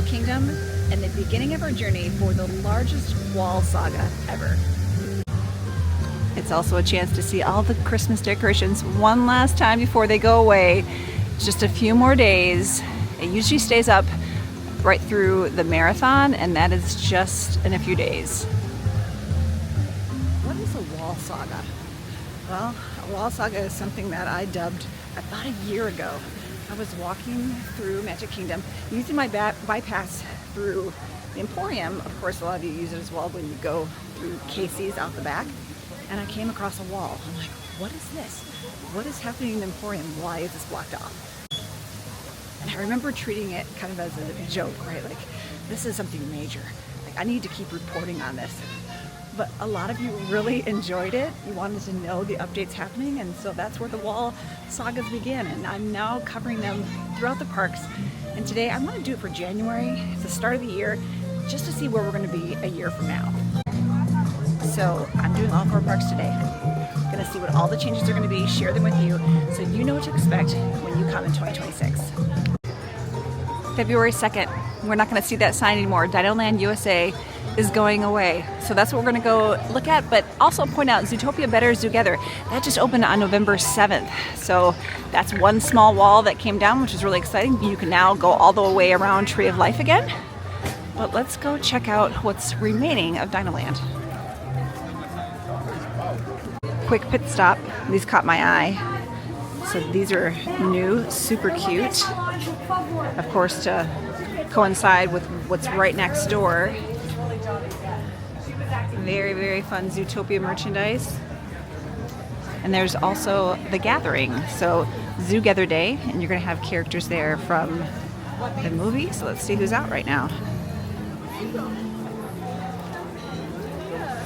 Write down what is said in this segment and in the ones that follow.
Animal Kingdom and the beginning of our journey for the largest wall saga ever. It's also a chance to see all the Christmas decorations one last time before they go away. Just a few more days. It usually stays up right through the marathon, and that is just in a few days. What is a wall saga? Well, a wall saga is something that I dubbed about a year ago. I was walking through Magic Kingdom using my bypass through the Emporium. Of course, a lot of you use it as well when you go through Casey's out the back. And I came across a wall. I'm like, what is this? What is happening in the Emporium? Why is this blocked off? And I remember treating it kind of as a joke, right? Like, this is something major. Like, I need to keep reporting on this. But a lot of you really enjoyed it. You wanted to know the updates happening, and so that's where the wall sagas begin. And I'm now covering them throughout the parks. And today I'm going to do it for January. It's the start of the year, just to see where we're going to be a year from now. So I'm doing all 4 parks today. I'm going to see what all the changes are going to be, share them with you, so you know what to expect when you come in 2026. February 2nd, we're not going to see that sign anymore. Dinoland USA is going away. So that's what we're going to go look at, but also point out Zootopia Better Together. That just opened on November 7th. So that's one small wall that came down, which is really exciting. You can now go all the way around Tree of Life again. But let's go check out what's remaining of Dinoland. Quick pit stop. These caught my eye. So these are new, super cute. Of course, to coincide with what's right next door. Very, very fun Zootopia merchandise. And there's also The Gathering. So Zoo Gather Day, and you're going to have characters there from the movie. So let's see who's out right now.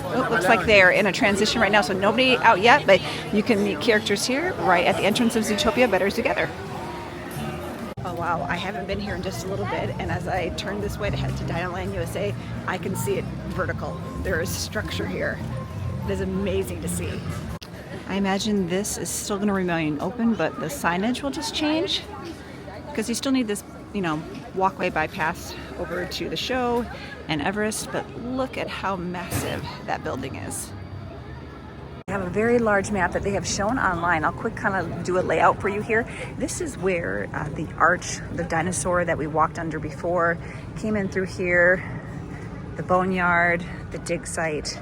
Oh, looks like they're in a transition right now, so nobody out yet, but you can meet characters here right at the entrance of Zootopia Better Together. Oh wow, I haven't been here in just a little bit, and as I turn this way to head to Dinoland USA, I can see it vertical. There is structure here. It is amazing to see. I imagine this is still going to remain open, but the signage will just change, because you still need this, walkway bypass over to the show and Everest, but look at how massive that building is. I have a very large map that they have shown online. I'll quick kind of do a layout for you here. This is where the arch, the dinosaur that we walked under before, came in through here, the boneyard, the dig site,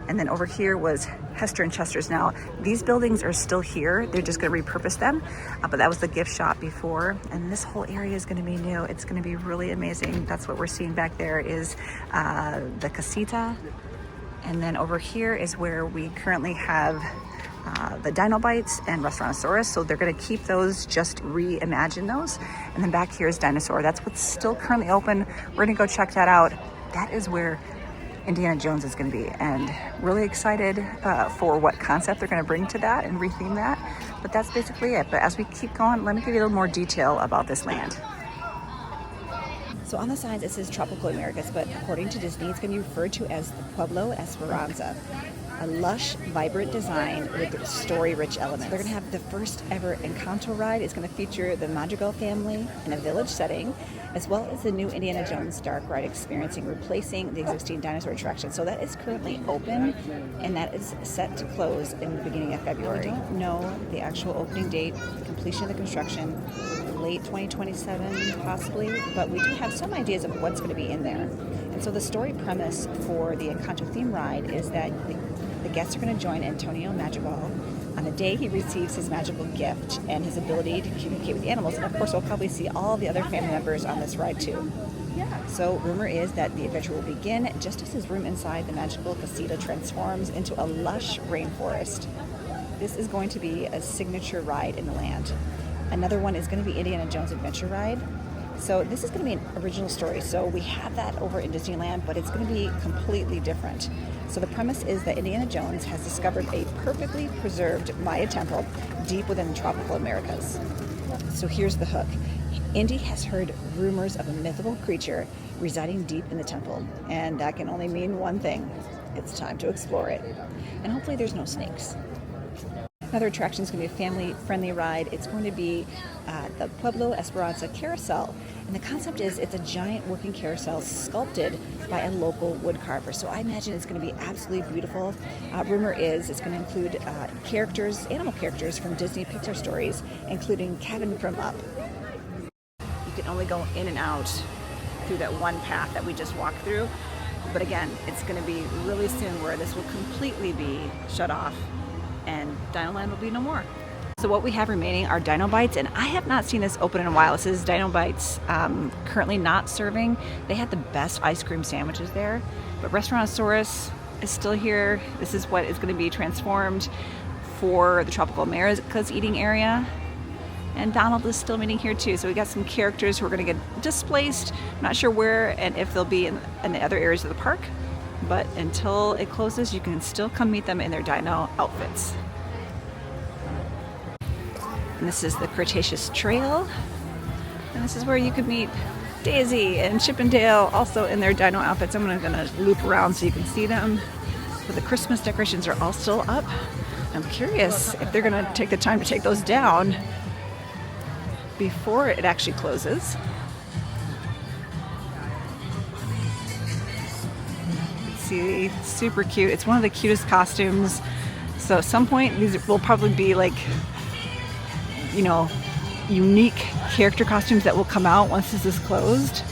and then over here was Hester and Chester's. Now, these buildings are still here. They're just going to repurpose them, but that was the gift shop before, and this whole area is going to be new. It's going to be really amazing. That's what we're seeing back there is the casita, and then over here is where we currently have the Dino Bites and Restaurantosaurus, so they're going to keep those, just reimagine those. And then back here is Dinosaur. That's what's still currently open. We're going to go check that out. That is where Indiana Jones is going to be, and really excited for what concept they're going to bring to that and retheme that. But that's basically it. But as we keep going, let me give you a little more detail about this land. So on the signs it says Tropical Americas, but according to Disney, it's going to be referred to as the Pueblo Esperanza. A lush, vibrant design with story-rich elements. They're going to have the first ever Encanto ride. It's going to feature the Madrigal family in a village setting, as well as the new Indiana Jones dark ride replacing the existing dinosaur attraction. So that is currently open, and that is set to close in the beginning of February. I don't know the actual opening date, completion of the construction, late 2027 possibly, but we do have some ideas of what's going to be in there. And so the story premise for the Encanto theme ride is that the guests are going to join Antonio Madrigal on the day he receives his magical gift and his ability to communicate with the animals. And of course, we'll probably see all the other family members on this ride too. So rumor is that the adventure will begin just as his room inside the magical casita transforms into a lush rainforest. This is going to be a signature ride in the land. Another one is going to be Indiana Jones Adventure Ride. So this is going to be an original story. So we have that over in Disneyland, but it's going to be completely different. So the premise is that Indiana Jones has discovered a perfectly preserved Maya temple deep within the tropical Americas. So here's the hook. Indy has heard rumors of a mythical creature residing deep in the temple, and that can only mean one thing. It's time to explore it. And hopefully there's no snakes. Another attraction is going to be a family-friendly ride. It's going to be the Pueblo Esperanza Carousel. And the concept is it's a giant working carousel sculpted by a local woodcarver. So I imagine it's going to be absolutely beautiful. Rumor is it's going to include characters, animal characters from Disney Pixar stories, including Kevin from Up. You can only go in and out through that one path that we just walked through. But again, it's going to be really soon where this will completely be shut off and Dino Land will be no more. So what we have remaining are Dino Bites, and I have not seen this open in a while. This is Dino Bites currently not serving. They had the best ice cream sandwiches there, but Restaurantosaurus is still here. This is what is going to be transformed for the Tropical Americas eating area. And Donald is still meeting here too. So we got some characters who are going to get displaced. I'm not sure where and if they'll be in the other areas of the park. But until it closes, you can still come meet them in their dino outfits. And this is the Cretaceous Trail. And this is where you could meet Daisy and Chip and Dale also in their dino outfits. I'm gonna loop around so you can see them. But the Christmas decorations are all still up. I'm curious if they're gonna take the time to take those down before it actually closes. See, super cute. It's one of the cutest costumes. So at some point these will probably be like, you know, unique character costumes that will come out once this is closed.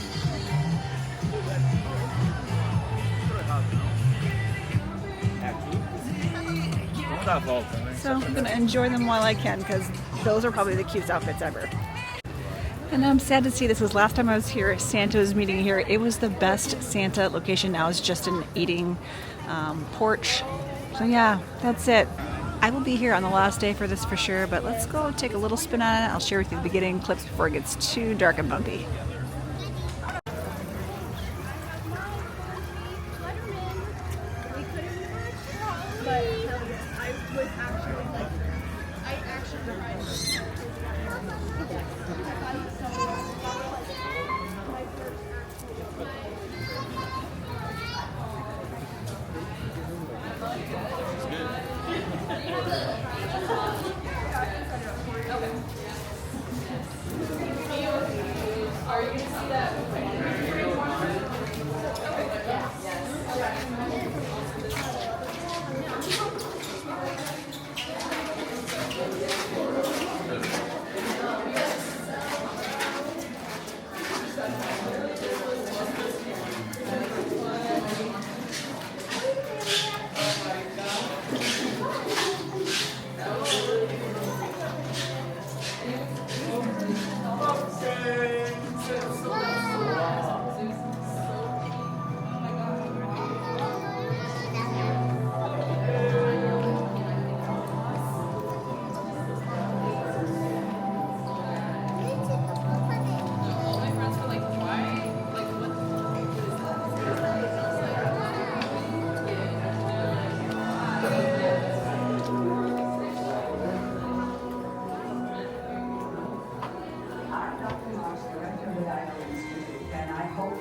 So I'm gonna enjoy them while I can because those are probably the cutest outfits ever. And I'm sad to see this was last time I was here. Santa was meeting here. It was the best Santa location. Now it's just an eating porch. So yeah, that's it. I will be here on the last day for this for sure, but let's go take a little spin on it. I'll share with you the beginning clips before it gets too dark and bumpy.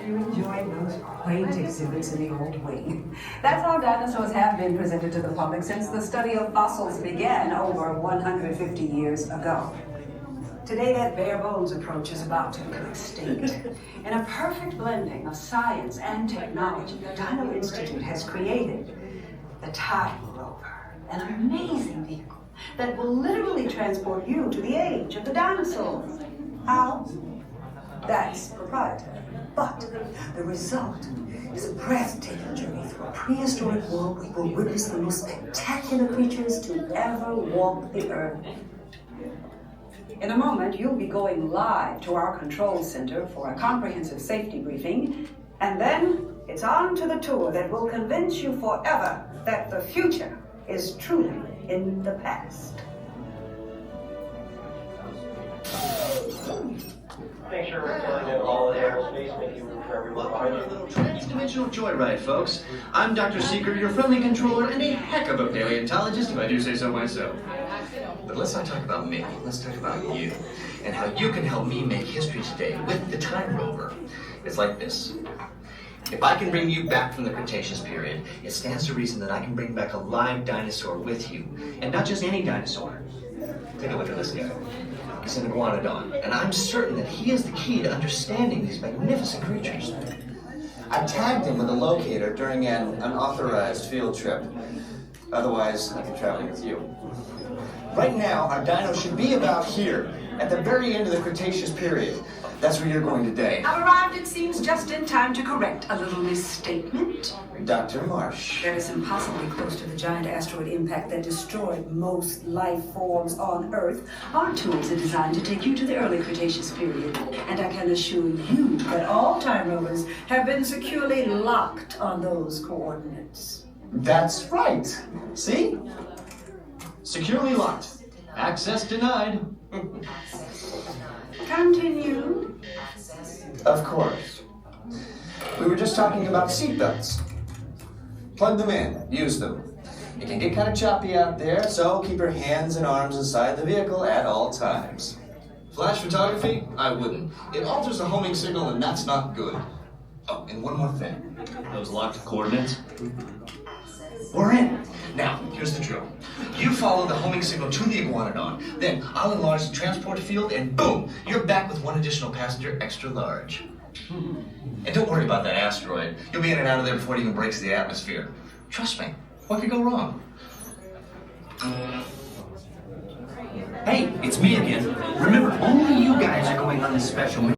You enjoyed those quaint exhibits in the old wing. That's how dinosaurs have been presented to the public since the study of fossils began over 150 years ago. Today, that bare bones approach is about to become extinct. In a perfect blending of science and technology, the Dino Institute has created the Time Rover, an amazing vehicle that will literally transport you to the age of the dinosaurs. How? That's proprietary. But the result is a breathtaking journey through a prehistoric world where you will witness the most spectacular creatures to ever walk the earth. In a moment, you'll be going live to our control center for a comprehensive safety briefing, and then it's on to the tour that will convince you forever that the future is truly in the past. Make sure we're filling in all the airspace, making room for everyone behind you. Little trans-dimensional joyride, folks. I'm Dr. Seeker, your friendly controller, and a heck of a paleontologist, if I do say so myself. But let's not talk about me. Let's talk about you, and how you can help me make history today with the Time Rover. It's like this. If I can bring you back from the Cretaceous period, it stands to reason that I can bring back a live dinosaur with you. And not just any dinosaur. Take a look at this guy. He's an iguanodon, and I'm certain that he is the key to understanding these magnificent creatures. I tagged him with a locator during an unauthorized field trip. Otherwise, I'd be traveling with you. Right now, our dino should be about here, at the very end of the Cretaceous period. That's where you're going today. I've arrived, it seems, just in time to correct a little misstatement. Dr. Marsh. That is impossibly close to the giant asteroid impact that destroyed most life forms on Earth. Our tools are designed to take you to the early Cretaceous period. And I can assure you that all time rovers have been securely locked on those coordinates. That's right. See? Securely locked. Access denied. Continue. Of course. We were just talking about seatbelts. Plug them in, use them. It can get kind of choppy out there, so keep your hands and arms inside the vehicle at all times. Flash photography? I wouldn't. It alters the homing signal, and that's not good. Oh, and one more thing. Those locked coordinates? We're in. Now, here's the drill. You follow the homing signal to the iguanodon, then I'll enlarge the transport field, and boom, you're back with one additional passenger extra large. And don't worry about that asteroid. You'll be in and out of there before it even breaks the atmosphere. Trust me, what could go wrong? Hey, it's me again. Remember, only you guys are going on this special mission.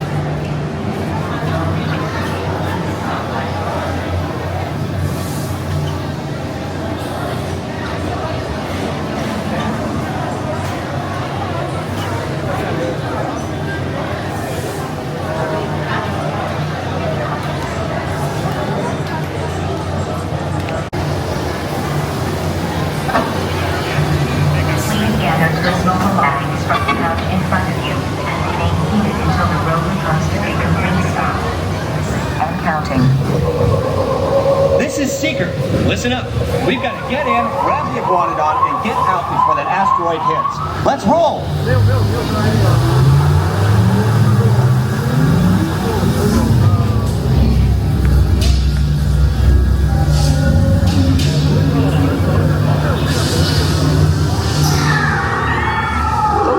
This is Seeker. Listen up. We've got to get in, grab the iguanodon, and get out before that asteroid hits. Let's roll!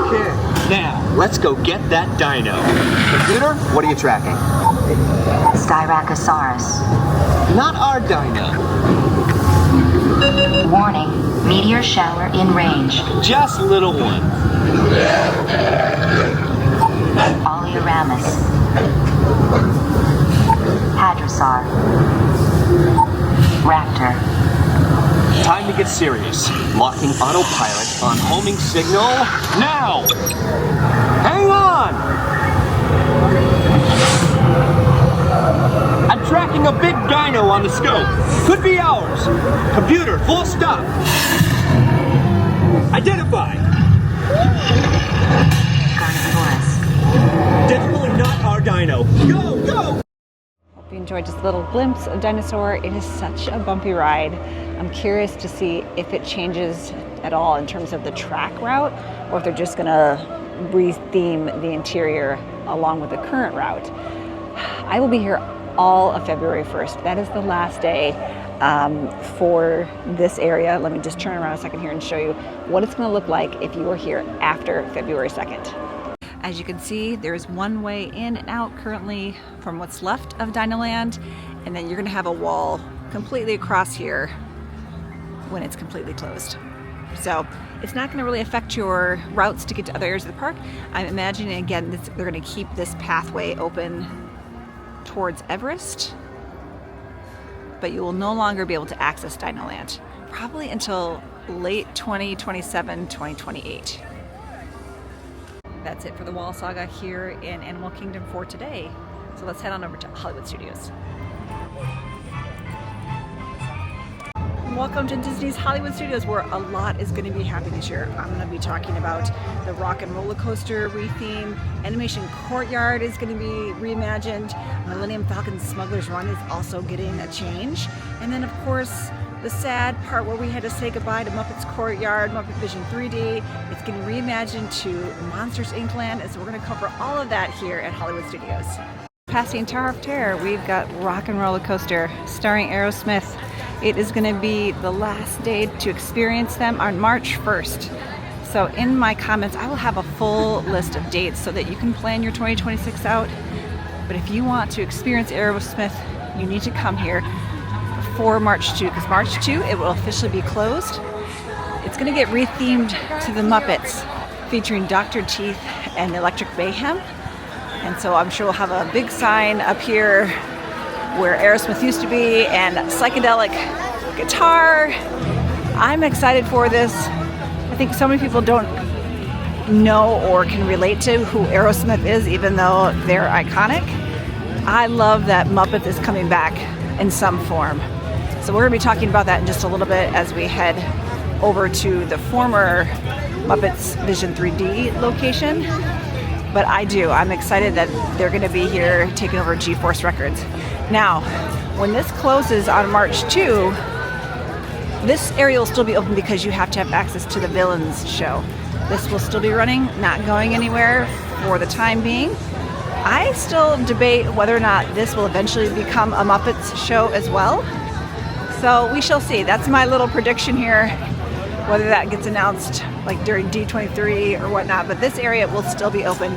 Okay, now let's go get that dino. Computer, what are you tracking? Styracosaurus. Not our dino. Warning, meteor shower in range. Just little one. Oleoramus. Hadrosaur. Raptor. Time to get serious. Locking autopilot on homing signal now. Hang on! I'm tracking a big dino on the scope. Could be ours. Computer, full stop. Identify. Carnivorous. Definitely not our dino. Go, go! Hope you enjoyed just a little glimpse of Dinosaur. It is such a bumpy ride. I'm curious to see if it changes at all in terms of the track route, or if they're just gonna re-theme the interior along with the current route. I will be here all of February 1st. That is the last day for this area. Let me just turn around a second here and show you what it's going to look like if you are here after February 2nd. As you can see, there's one way in and out currently from what's left of Dinoland, and then you're going to have a wall completely across here when it's completely closed. So it's not going to really affect your routes to get to other areas of the park. I'm imagining, again, they're going to keep this pathway open towards Everest, but you will no longer be able to access Dinoland, probably until late 2027, 2028. That's it for the Wall Saga here in Animal Kingdom for today. So let's head on over to Hollywood Studios. Welcome to Disney's Hollywood Studios, where a lot is going to be happening this year. I'm going to be talking about the Rock and Roller Coaster retheme. Animation Courtyard is going to be reimagined. Millennium Falcon Smuggler's Run is also getting a change. And then, of course, the sad part where we had to say goodbye to Muppets Courtyard, Muppet Vision 3D. It's getting reimagined to Monsters Inc. Land, and so we're going to cover all of that here at Hollywood Studios. passing Tower of Terror, we've got Rock and Roller Coaster starring Aerosmith. It is going to be the last day to experience them on March 1st. So in my comments, I will have a full list of dates so that you can plan your 2026 out. But if you want to experience Aerosmith, you need to come here before March 2, because March 2, it will officially be closed. It's going to get rethemed to the Muppets, featuring Dr. Teeth and Electric Mayhem. And so I'm sure we'll have a big sign up here where Aerosmith used to be and psychedelic guitar. I'm excited for this. I think so many people don't know or can relate to who Aerosmith is, even though they're iconic. I love that Muppet is coming back in some form. So we're going to be talking about that in just a little bit as we head over to the former Muppets Vision 3D location. But I'm excited that they're going to be here taking over G-Force Records. Now, when this closes on March 2, this area will still be open because you have to have access to the Villains show. This will still be running, not going anywhere for the time being. I still debate whether or not this will eventually become a Muppets show as well. So we shall see. That's my little prediction here, whether that gets announced like during D23 or whatnot. But this area will still be open,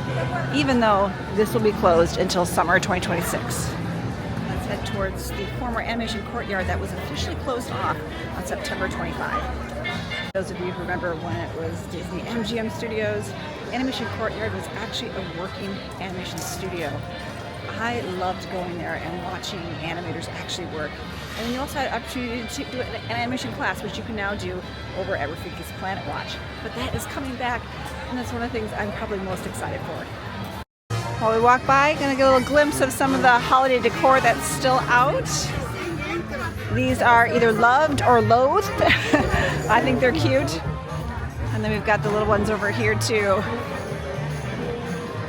even though this will be closed until summer 2026. Let's head towards the former animation courtyard that was officially closed off on September 25. Those of you who remember when it was Disney MGM Studios, Animation Courtyard was actually a working animation studio. I loved going there and watching animators actually work. And then you also had the opportunity to do an animation class, which you can now do over at Rafiki's Planet Watch. But that is coming back, and that's one of the things I'm probably most excited for. While we walk by, gonna get a little glimpse of some of the holiday decor that's still out. These are either loved or loathed. I think they're cute. And then we've got the little ones over here too.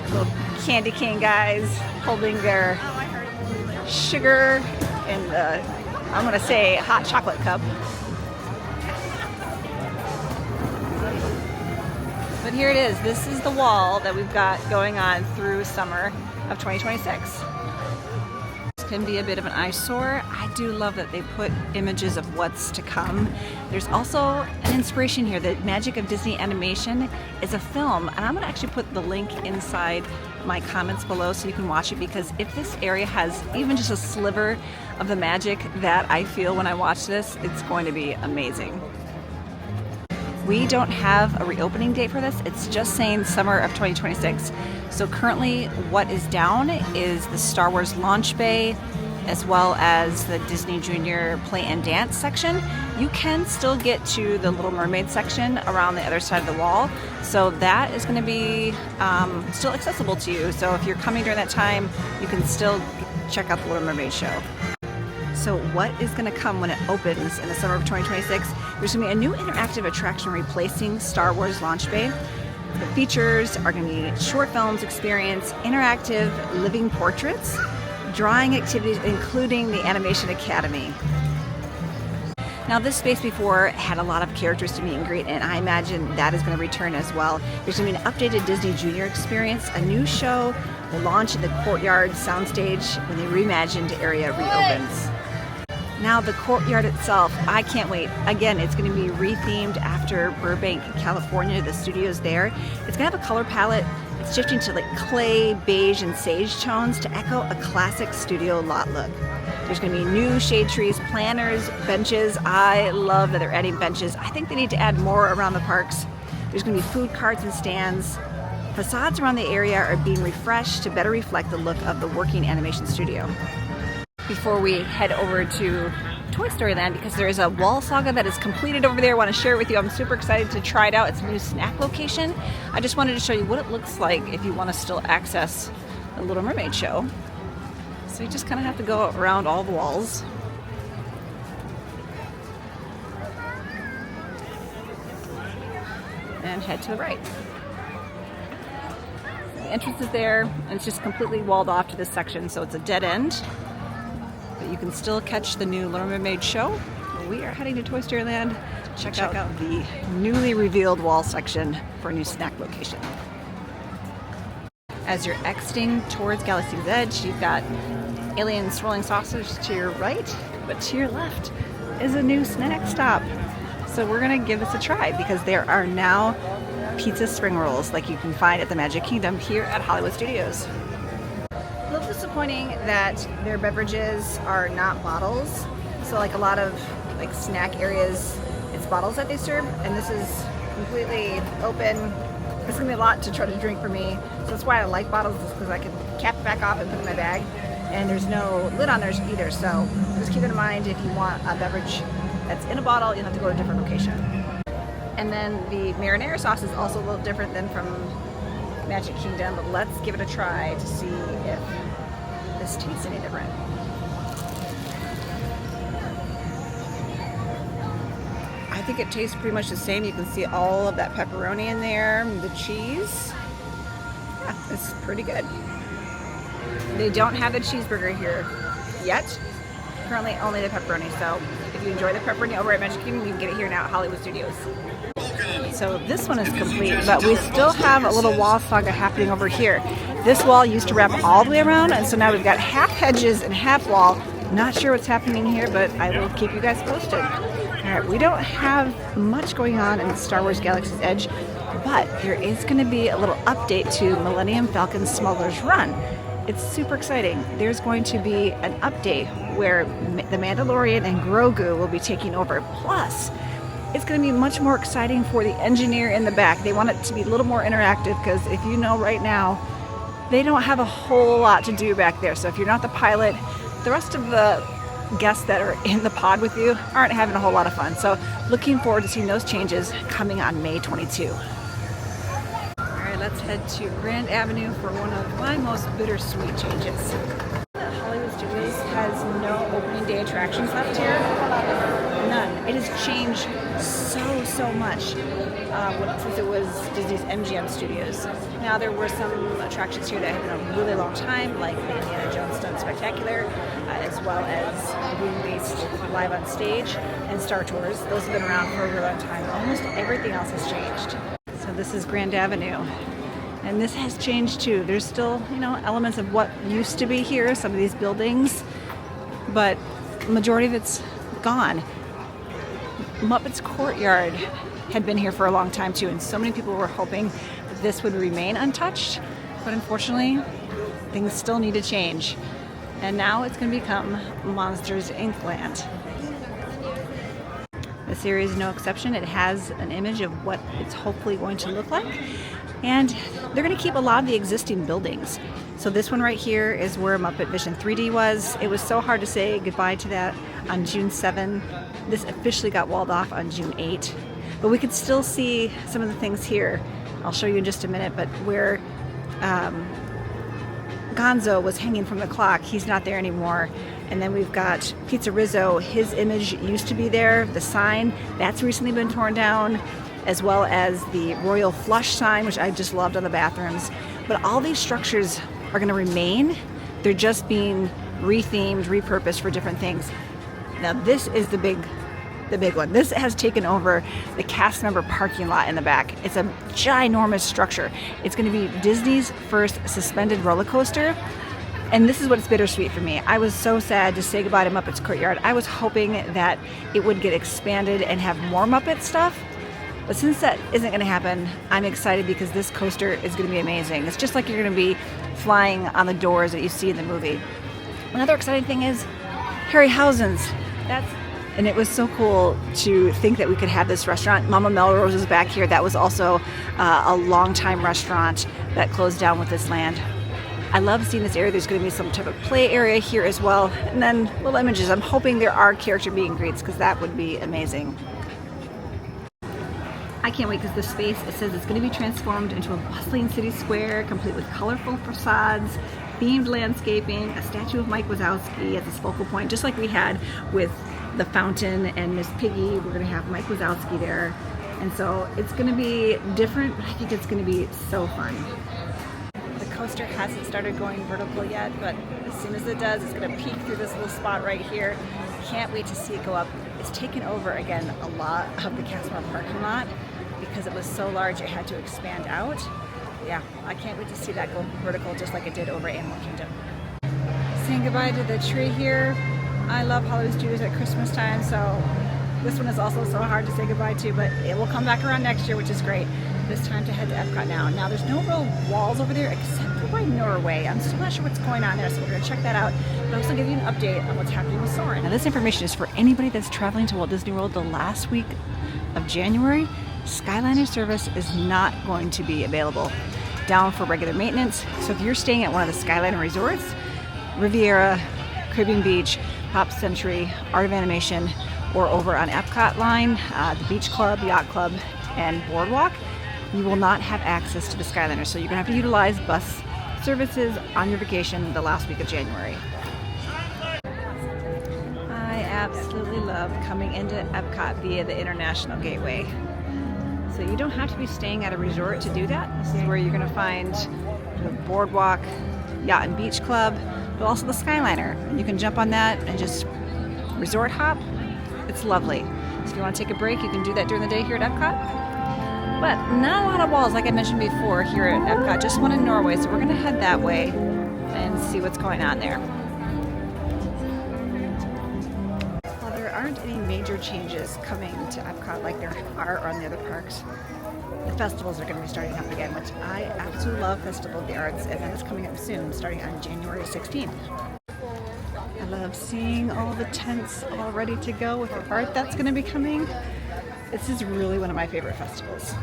Little candy cane guys holding their sugar in the, I'm gonna say, hot chocolate cup. But here it is. This is the wall that we've got going on through summer of 2026. Can be a bit of an eyesore. I do love that they put images of what's to come. There's also an inspiration here. The Magic of Disney Animation is a film, and I'm going to actually put the link inside my comments below so you can watch it, because if this area has even just a sliver of the magic that I feel when I watch this, it's going to be amazing. We don't have a reopening date for this. It's just saying summer of 2026. So currently what is down is the Star Wars launch bay, as well as the Disney Junior Play and Dance section. You can still get to the Little Mermaid section around the other side of the wall. So that is going to be still accessible to you. So if you're coming during that time, you can still check out the Little Mermaid show. So what is going to come when it opens in the summer of 2026? There's going to be a new interactive attraction replacing Star Wars Launch Bay. The features are going to be short films experience, interactive living portraits, drawing activities, including the Animation Academy. Now, this space before had a lot of characters to meet and greet, and I imagine that is going to return as well. There's going to be an updated Disney Junior experience. A new show will launch in the Courtyard soundstage when the reimagined area reopens. Now the courtyard itself, I can't wait. Again, it's going to be rethemed after Burbank, California, the studio's there. It's going to have a color palette. It's shifting to like clay, beige, and sage tones to echo a classic studio lot look. There's going to be new shade trees, planters, benches. I love that they're adding benches. I think they need to add more around the parks. There's going to be food carts and stands. Facades around the area are being refreshed to better reflect the look of the working animation studio. Before we head over to Toy Story Land, because there is a wall saga that is completed over there. I want to share it with you. I'm super excited to try it out. It's a new snack location. I just wanted to show you what it looks like if you want to still access the Little Mermaid show. So you just kind of have to go around all the walls. And head to the right. The entrance is there, and it's just completely walled off to this section, so it's a dead end. But you can still catch the new Little Mermaid show. We are heading to Toy Story Land to check out the newly revealed wall section for a new snack location. As you're exiting towards Galaxy's Edge, you've got alien swirling saucers to your right, but to your left is a new snack stop. So we're gonna give this a try because there are now pizza spring rolls like you can find at the Magic Kingdom here at Hollywood Studios. A little disappointing that their beverages are not bottles. So like a lot of like snack areas, it's bottles that they serve, and this is completely open. It's gonna be a lot to try to drink for me. So that's why I like bottles, is because I can cap it back off and put it in my bag. And there's no lid on theirs either. So just keep in mind, if you want a beverage that's in a bottle, you'll have to go to a different location. And then the marinara sauce is also a little different than from Magic Kingdom, but let's give it a try to see if this tastes any different. I think it tastes pretty much the same. You can see all of that pepperoni in there, the cheese. Yeah, it's pretty good. They don't have the cheeseburger here yet. Currently only the pepperoni. So if you enjoy the pepperoni over at Magic Kingdom, you can get it here now at Hollywood Studios. So this one is complete, but we still have a little wall saga happening over here. This wall used to wrap all the way around, and so now we've got half hedges and half wall. Not sure what's happening here, but I will keep you guys posted. All right, we don't have much going on in Star Wars Galaxy's Edge, but there is going to be a little update to Millennium Falcon Smuggler's Run. It's super exciting. There's going to be an update where the Mandalorian and Grogu will be taking over. Plus, it's going to be much more exciting for the engineer in the back. They want it to be a little more interactive because if you know right now, they don't have a whole lot to do back there. So if you're not the pilot, the rest of the guests that are in the pod with you aren't having a whole lot of fun. So looking forward to seeing those changes coming on May 22. All right, let's head to Grand Avenue for one of my most bittersweet changes. Hollywood Studios has no opening day attractions left here. None. It has changed so much since it was Disney's MGM Studios. Now there were some attractions here that have been a really long time, like the Indiana Jones Stunt Spectacular, as well as room-based live on stage and Star Tours. Those have been around for a really long time. Almost everything else has changed. So this is Grand Avenue. And this has changed too. There's still, elements of what used to be here, some of these buildings, but the majority of it's gone. Muppets Courtyard had been here for a long time too, and so many people were hoping that this would remain untouched, but unfortunately, things still need to change. And now it's going to become Monsters Inc. land. This area is no exception. It has an image of what it's hopefully going to look like. And they're going to keep a lot of the existing buildings. So this one right here is where Muppet Vision 3D was. It was so hard to say goodbye to that on June 7. This officially got walled off on June 8. But we could still see some of the things here. I'll show you in just a minute, but where Gonzo was hanging from the clock, he's not there anymore. And then we've got Pizza Rizzo. His image used to be there. The sign, that's recently been torn down, as well as the Royal Flush sign, which I just loved on the bathrooms. But all these structures are going to remain. They're just being rethemed, repurposed for different things. Now this is the big one. This has taken over the cast member parking lot in the back. It's a ginormous structure. It's going to be Disney's first suspended roller coaster. And this is what's bittersweet for me. I was so sad to say goodbye to Muppets Courtyard. I was hoping that it would get expanded and have more Muppet stuff. But since that isn't going to happen, I'm excited because this coaster is going to be amazing. It's just like you're going to be flying on the doors that you see in the movie. Another exciting thing is Harryhausen's. And it was so cool to think that we could have this restaurant. Mama Melrose is back here. That was also a long-time restaurant that closed down with this land. I love seeing this area. There's going to be some type of play area here as well. And then little images. I'm hoping there are character meet and greets because that would be amazing. I can't wait because the space, it says it's going to be transformed into a bustling city square, complete with colorful facades, themed landscaping, a statue of Mike Wazowski as its focal point, just like we had with the fountain and Miss Piggy. We're going to have Mike Wazowski there. And so it's going to be different, but I think it's going to be so fun. The coaster hasn't started going vertical yet, but as soon as it does, it's going to peek through this little spot right here. Can't wait to see it go up. It's taken over, again, a lot of the cast member parking lot because it was so large it had to expand out. Yeah, I can't wait to see that go vertical just like it did over Animal Kingdom. Saying goodbye to the tree here. I love Hollywood Studios at Christmas time, so this one is also so hard to say goodbye to, but it will come back around next year, which is great. It's time to head to Epcot now. Now, there's no real walls over there except for by Norway. I'm still not sure what's going on there, so we're going to check that out. But also give you an update on what's happening with Soarin'. Now, this information is for anybody that's traveling to Walt Disney World the last week of January. Skyliner service is not going to be available down for regular maintenance. So if you're staying at one of the Skyliner resorts, Riviera, Caribbean Beach, Pop Century, Art of Animation, or over on Epcot line, the Beach Club, Yacht Club, and Boardwalk, you will not have access to the Skyliner. So you're gonna have to utilize bus services on your vacation the last week of January. I absolutely love coming into Epcot via the International Gateway. So you don't have to be staying at a resort to do that. This is where you're gonna find the Boardwalk, Yacht and Beach Club, but also the Skyliner. And you can jump on that and just resort hop. It's lovely. So if you want to take a break, you can do that during the day here at Epcot. But not a lot of walls, like I mentioned before, here at Epcot. Just one in Norway, so we're going to head that way and see what's going on there. Well, there aren't any major changes coming to Epcot like there are on the other parks. The festivals are going to be starting up again, which I absolutely love. Festival of the Arts, and that is coming up soon, starting on January 16th. I love seeing all the tents all ready to go with the art that's going to be coming. This is really one of my favorite festivals.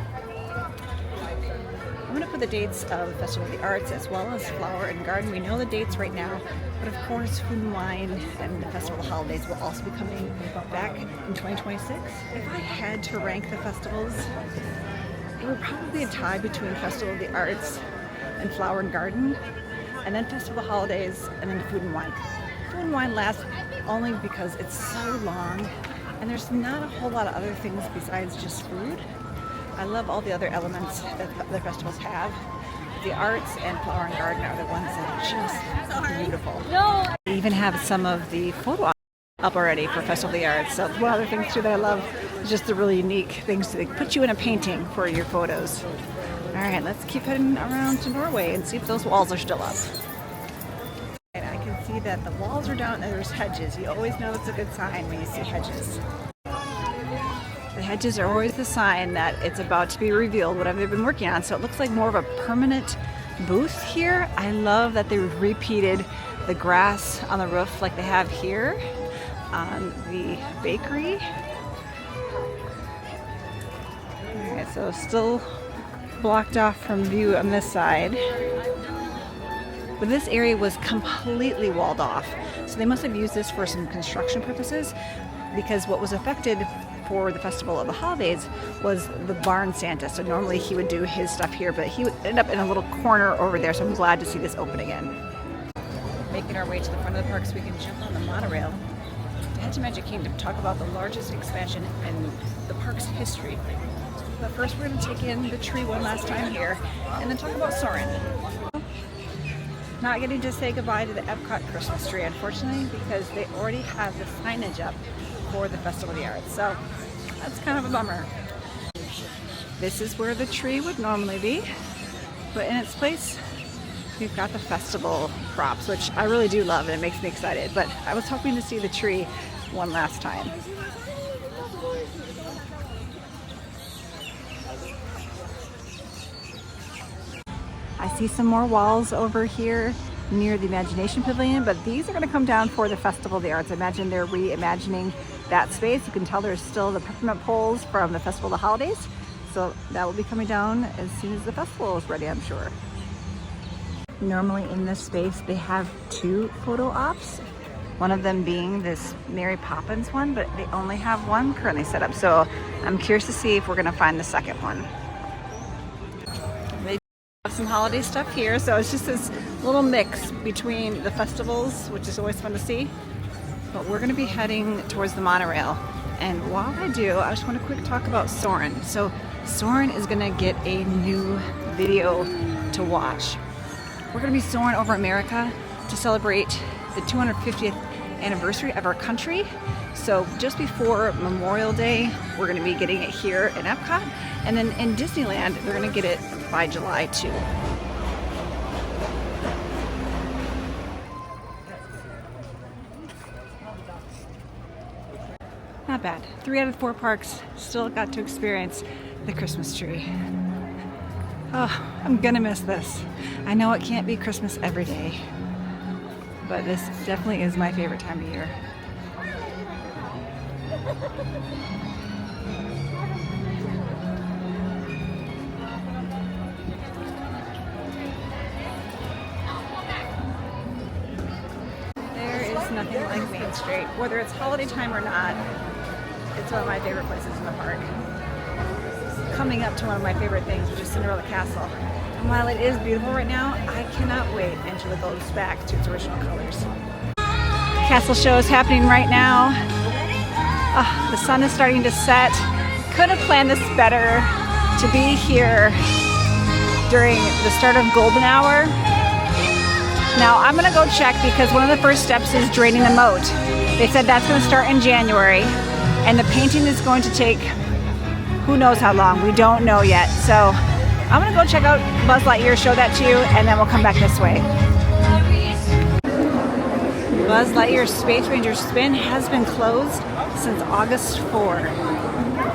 I'm going to put the dates of Festival of the Arts as well as Flower and Garden. We know the dates right now, but of course Food and Wine and the Festival Holidays will also be coming back in 2026. If I had to rank the festivals, it would probably be a tie between Festival of the Arts and Flower and Garden, and then Festival Holidays, and then Food and Wine. Food and Wine lasts only because it's so long, and there's not a whole lot of other things besides just food. I love all the other elements that the festivals have. The Arts and Flower and Garden are the ones that are just beautiful. We even have some of the photo ops up already for Festival of the Arts. So one other thing too that I love is just the really unique things that put you in a painting for your photos. All right, let's keep heading around to Norway and see if those walls are still up. And I can see that the walls are down and there's hedges. You always know that's a good sign when you see hedges. The hedges are always the sign that it's about to be revealed, whatever they've been working on. So it looks like more of a permanent booth here. I love that they repeated the grass on the roof like they have here on the bakery. All right, so still blocked off from view on this side. But this area was completely walled off. So they must have used this for some construction purposes, because what was affected for the Festival of the Holidays was the barn Santa. So normally he would do his stuff here, but he would end up in a little corner over there. So I'm glad to see this open again. Making our way to the front of the park so we can jump on the monorail. Head to Magic Kingdom, talk about the largest expansion in the park's history. But first we're going to take in the tree one last time here, and then talk about Soarin'. Not getting to say goodbye to the Epcot Christmas tree, unfortunately, because they already have the signage up for the Festival of the Arts. So that's kind of a bummer. This is where the tree would normally be, but in its place, we've got the festival props, which I really do love, and it makes me excited. But I was hoping to see the tree one last time. I see some more walls over here near the Imagination Pavilion, but these are going to come down for the Festival of the Arts. I imagine they're reimagining that space. You can tell there's still the peppermint poles from the Festival of the Holidays, so that will be coming down as soon as the festival is ready, I'm sure. Normally in this space they have two photo ops, one of them being this Mary Poppins one, but they only have one currently set up, so I'm curious to see if we're going to find the second one. Some holiday stuff here, so it's just this little mix between the festivals, which is always fun to see. But we're going to be heading towards the monorail, and while I do, I just want to quick talk about Soarin'. So Soarin' is going to get a new video to watch. We're going to be soaring over America to celebrate the 250th anniversary of our country. So just before Memorial Day, we're going to be getting it here in Epcot, and then in Disneyland, they're going to get it by July 2. Not bad. 3 out of 4 parks still got to experience the Christmas tree. Oh, I'm gonna miss this. I know it can't be Christmas every day, but this definitely is my favorite time of year. There is nothing like Main Street. Whether it's holiday time or not, it's one of my favorite places in the park. Coming up to one of my favorite things, which is Cinderella Castle. And while it is beautiful right now, I cannot wait until it goes back to its original colors. Castle show is happening right now. The sun is starting to set. Could have planned this better to be here during the start of golden hour. Now I'm gonna go check because one of the first steps is draining the moat. They said that's gonna start in January and the painting is going to take who knows how long. We don't know yet. So I'm gonna go check out Buzz Lightyear, show that to you, and then we'll come back this way. Buzz Lightyear's Space Ranger Spin has been closed since August 4,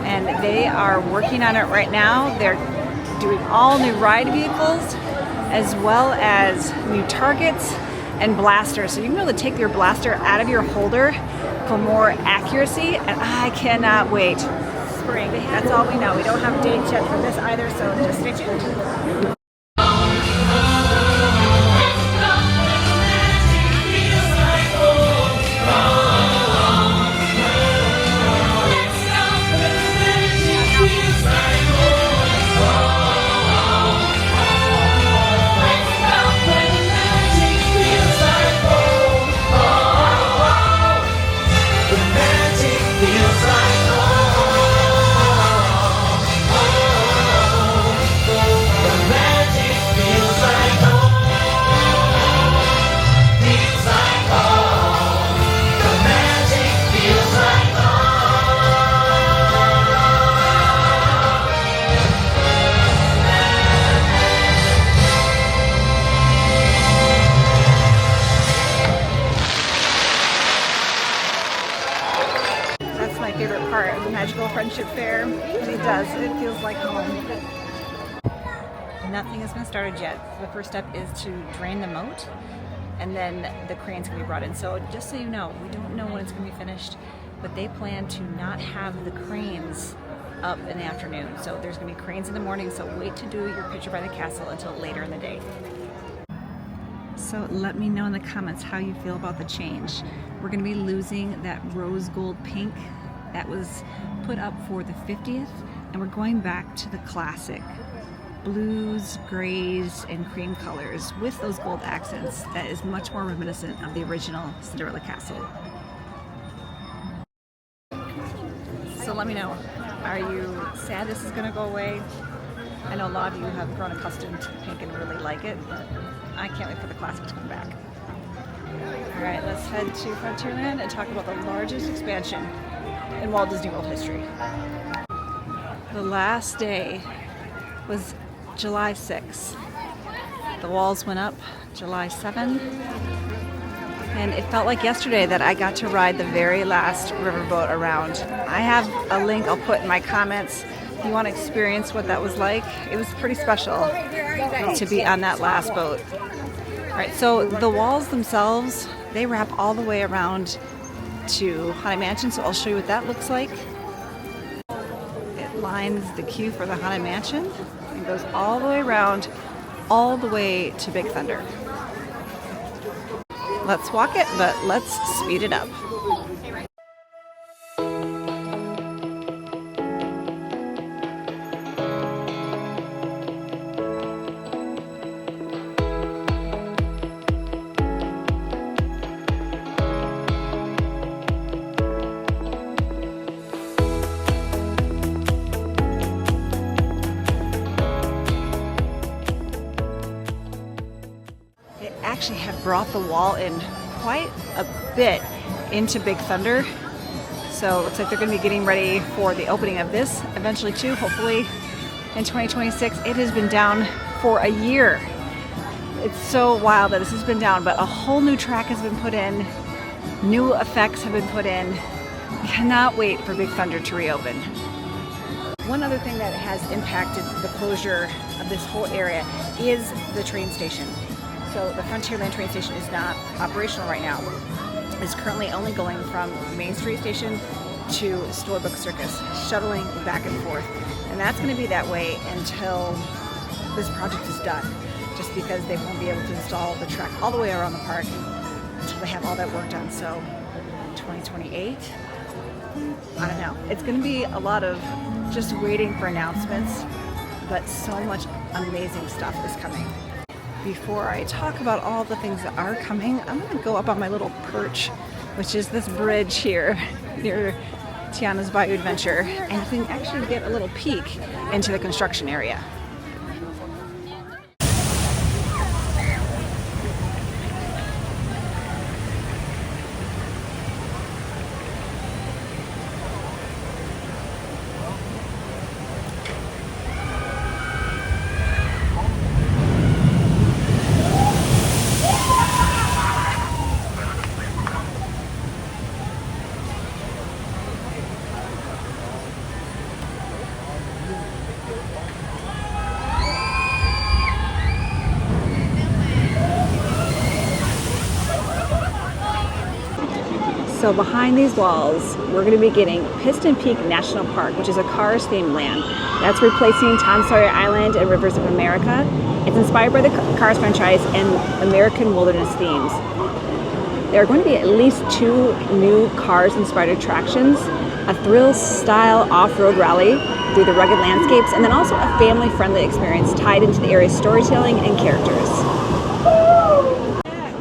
and they are working on it right now. They're doing all new ride vehicles as well as new targets and blasters. So you can really take your blaster out of your holder for more accuracy, and I cannot wait. Spring, that's all we know. We don't have dates yet for this either, so just stay tuned. Magical Friendship Fair. It does. It feels like home. Nothing has been started yet. The first step is to drain the moat, and then the cranes can be brought in. So just so you know, we don't know when it's going to be finished, but they plan to not have the cranes up in the afternoon. So there's going to be cranes in the morning, so wait to do your picture by the castle until later in the day. So let me know in the comments how you feel about the change. We're going to be losing that rose gold pink that was put up for the 50th, and we're going back to the classic blues, grays, and cream colors with those gold accents that is much more reminiscent of the original Cinderella Castle. So let me know, are you sad this is going to go away? I know a lot of you have grown accustomed to pink and really like it, but I can't wait for the classic to come back. All right, let's head to Frontierland and talk about the largest expansion in Walt Disney World history. The last day was July 6th. The walls went up July 7th, and it felt like yesterday that I got to ride the very last riverboat around. I have a link I'll put in my comments if you want to experience what that was like. It was pretty special to be on that last boat. All right, so the walls themselves, they wrap all the way around to Haunted Mansion, so I'll show you what that looks like. It lines the queue for the Haunted Mansion and goes all the way around, all the way to Big Thunder. Let's walk it, but let's speed it up. Actually have brought the wall in quite a bit into Big Thunder, so it looks like they're going to be getting ready for the opening of this eventually too, hopefully in 2026. It has been down for a year. It's so wild that this has been down, but a whole new track has been put in. New effects have been put in. We cannot wait for Big Thunder to reopen. One other thing that has impacted the closure of this whole area is the train station. So the Frontierland train station is not operational right now. It's currently only going from Main Street Station to Storybook Circus, shuttling back and forth. And that's going to be that way until this project is done, just because they won't be able to install the track all the way around the park until they have all that work done. So 2028, I don't know. It's going to be a lot of just waiting for announcements, but so much amazing stuff is coming. Before I talk about all the things that are coming, I'm going to go up on my little perch, which is this bridge here near Tiana's Bayou Adventure, and you can actually get a little peek into the construction area. So behind these walls, we're going to be getting Piston Peak National Park, which is a Cars themed land. That's replacing Tom Sawyer Island and Rivers of America. It's inspired by the Cars franchise and American wilderness themes. There are going to be at least 2 new Cars-inspired attractions, a thrill-style off-road rally through the rugged landscapes, and then also a family-friendly experience tied into the area's storytelling and characters.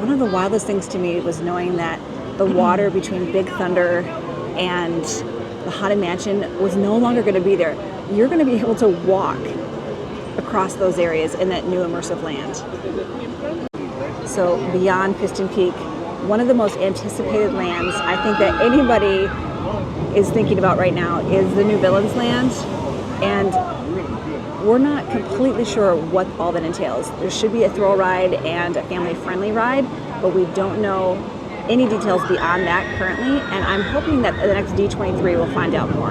One of the wildest things to me was knowing that the water between Big Thunder and the Haunted Mansion was no longer going to be there. You're going to be able to walk across those areas in that new immersive land. So beyond Piston Peak, one of the most anticipated lands I think that anybody is thinking about right now is the New Villains Land, and we're not completely sure what all that entails. There should be a thrill ride and a family-friendly ride, but we don't know any details beyond that currently, and I'm hoping that the next D23 we'll find out more.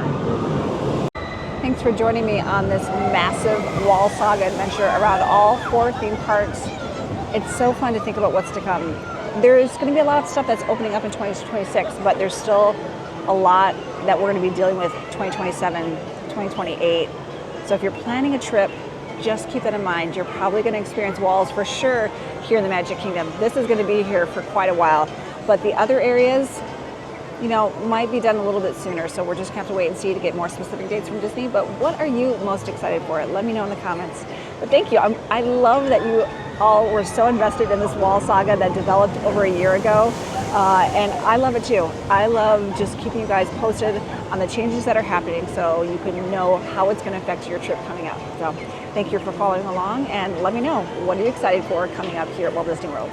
Thanks for joining me on this massive wall saga adventure around all 4 theme parks. It's so fun to think about what's to come. There's going to be a lot of stuff that's opening up in 2026, but there's still a lot that we're going to be dealing with 2027, 2028. So if you're planning a trip, just keep that in mind. You're probably going to experience walls for sure here in the Magic Kingdom. This is going to be here for quite a while. But the other areas, you know, might be done a little bit sooner. So we're just going to have to wait and see to get more specific dates from Disney. But what are you most excited for? Let me know in the comments. But thank you. I love that you all were so invested in this wall saga that developed over a year ago. And I love it too. I love just keeping you guys posted on the changes that are happening so you can know how it's going to affect your trip coming up. So thank you for following along, and let me know, what are you excited for coming up here at Walt Disney World?